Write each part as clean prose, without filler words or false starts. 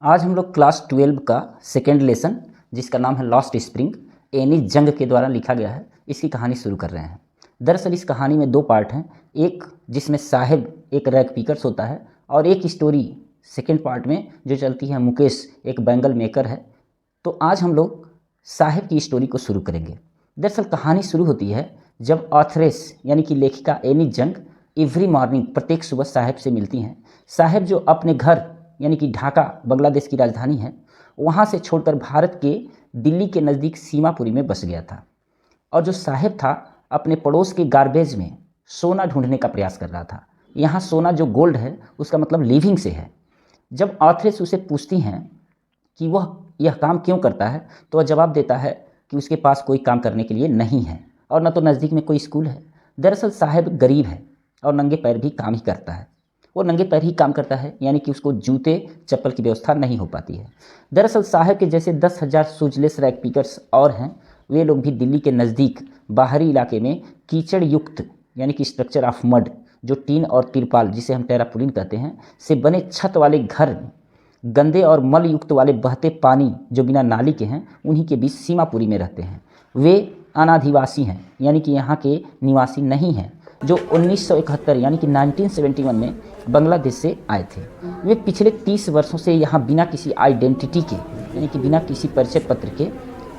आज हम लोग क्लास 12 का सेकेंड लेसन जिसका नाम है लॉस्ट स्प्रिंग एनी जंग के द्वारा लिखा गया है, इसकी कहानी शुरू कर रहे हैं। दरअसल इस कहानी में दो पार्ट हैं, एक जिसमें साहिब एक रैग पिकर्स होता है और एक स्टोरी सेकेंड पार्ट में जो चलती है मुकेश एक बैंगल मेकर है। तो आज हम लोग साहिब की स्टोरी को शुरू करेंगे। दरअसल कहानी शुरू होती है जब ऑथरेस यानी कि लेखिका एनी जंग एवरी मॉर्निंग प्रत्येक सुबह साहिब से मिलती हैं। साहिब जो अपने घर यानी कि ढाका बांग्लादेश की राजधानी है, वहाँ से छोड़कर भारत के दिल्ली के नज़दीक सीमापुरी में बस गया था। और जो साहिब था अपने पड़ोस के गार्बेज में सोना ढूंढने का प्रयास कर रहा था। यहाँ सोना जो गोल्ड है उसका मतलब लिविंग से है। जब ऑथरेस उसे पूछती हैं कि वह यह काम क्यों करता है, तो वह जवाब देता है कि उसके पास कोई काम करने के लिए नहीं है और न तो नज़दीक में कोई स्कूल है। दरअसल साहिब गरीब है और नंगे पैर भी काम ही करता है। वो नंगे पैर ही काम करता है यानी कि उसको जूते चप्पल की व्यवस्था नहीं हो पाती है। दरअसल साहिब के जैसे 10,000 शूजलेस रैग पिकर्स और हैं, वे लोग भी दिल्ली के नज़दीक बाहरी इलाके में कीचड़ युक्त यानी कि स्ट्रक्चर ऑफ मड जो टीन और तिरपाल जिसे हम टेरापुलिन कहते हैं से बने छत वाले घर, गंदे और मल युक्त वाले बहते पानी जो बिना नाली के हैं, उन्हीं के बीच सीमापुरी में रहते हैं। वे अनाधिवासी हैं यानी कि यहाँ के निवासी नहीं हैं, जो 1971 यानी कि 1971 में बांग्लादेश से आए थे। वे पिछले 30 वर्षों से यहाँ बिना किसी आइडेंटिटी के यानी कि बिना किसी परिचय पत्र के,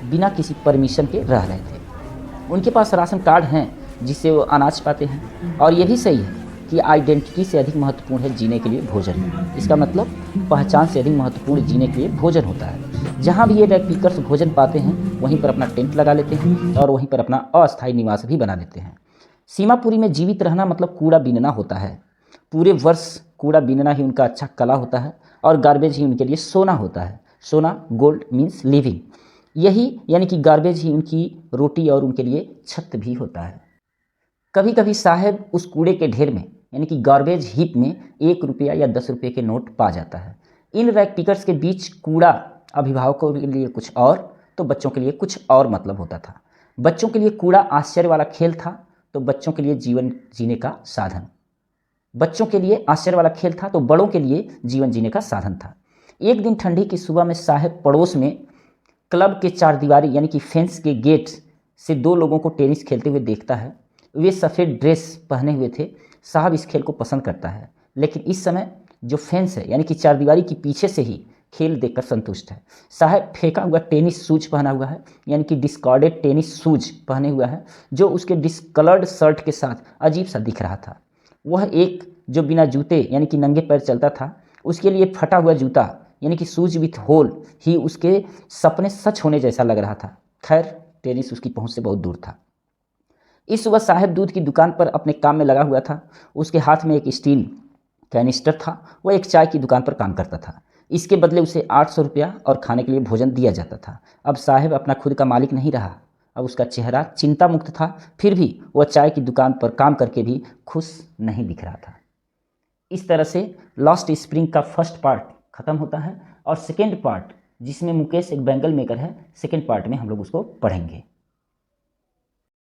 बिना किसी परमिशन के रह रहे थे। उनके पास राशन कार्ड हैं जिससे वो अनाज पाते हैं, और ये भी सही है कि आइडेंटिटी से अधिक महत्वपूर्ण है जीने के लिए भोजन। इसका मतलब पहचान से अधिक महत्वपूर्ण जीने के लिए भोजन होता है। जहाँ भी ये रैग पिकर्स भोजन पाते हैं वहीं पर अपना टेंट लगा लेते हैं और वहीं पर अपना अस्थायी निवास भी बना लेते हैं। सीमापुरी में जीवित रहना मतलब कूड़ा बीनना होता है। पूरे वर्ष कूड़ा बीनना ही उनका अच्छा कला होता है और गार्बेज ही उनके लिए सोना होता है। सोना गोल्ड मीन्स लिविंग, यही यानी कि गार्बेज ही उनकी रोटी और उनके लिए छत भी होता है। कभी कभी साहिब उस कूड़े के ढेर में यानी कि गार्बेज हीप में 1 रुपया या 10 रुपये के नोट पा जाता है। इन रैग पिकर्स के बीच कूड़ा अभिभावकों के लिए कुछ और तो बच्चों के लिए कुछ और मतलब होता था। बच्चों के लिए कूड़ा आश्चर्य वाला खेल था तो बच्चों के लिए जीवन जीने का साधन। बच्चों के लिए आश्चर्य वाला खेल था तो बड़ों के लिए जीवन जीने का साधन था। एक दिन ठंडी की सुबह में साहिब पड़ोस में क्लब के चारदीवारी यानी कि फेंस के गेट से 2 लोगों को टेनिस खेलते हुए देखता है। वे सफ़ेद ड्रेस पहने हुए थे। साहब इस खेल को पसंद करता है, लेकिन इस समय जो फेंस है यानी कि चारदीवारी के पीछे से ही खेल देखकर संतुष्ट है। साहब फेंका हुआ टेनिस शूज पहना हुआ है यानी कि डिस्कार्डेड टेनिस शूज पहने हुआ है, जो उसके डिस्कलर्ड शर्ट के साथ अजीब सा दिख रहा था। वह एक जो बिना जूते यानी कि नंगे पैर चलता था, उसके लिए फटा हुआ जूता यानी कि शूज विथ होल ही उसके सपने सच होने जैसा लग रहा था। खैर टेनिस उसकी पहुंच से बहुत दूर था। इस सुबह साहिब दूध की दुकान पर अपने काम में लगा हुआ था। उसके हाथ में एक स्टील कैनिस्टर था। वह एक चाय की दुकान पर काम करता था। इसके बदले उसे 800 रुपया और खाने के लिए भोजन दिया जाता था। अब साहिब अपना खुद का मालिक नहीं रहा। अब उसका चेहरा चिंता मुक्त था, फिर भी वह चाय की दुकान पर काम करके भी खुश नहीं दिख रहा था। इस तरह से लॉस्ट स्प्रिंग का फर्स्ट पार्ट ख़त्म होता है और सेकेंड पार्ट जिसमें मुकेश एक बैंगल मेकर है, सेकेंड पार्ट में हम लोग उसको पढ़ेंगे।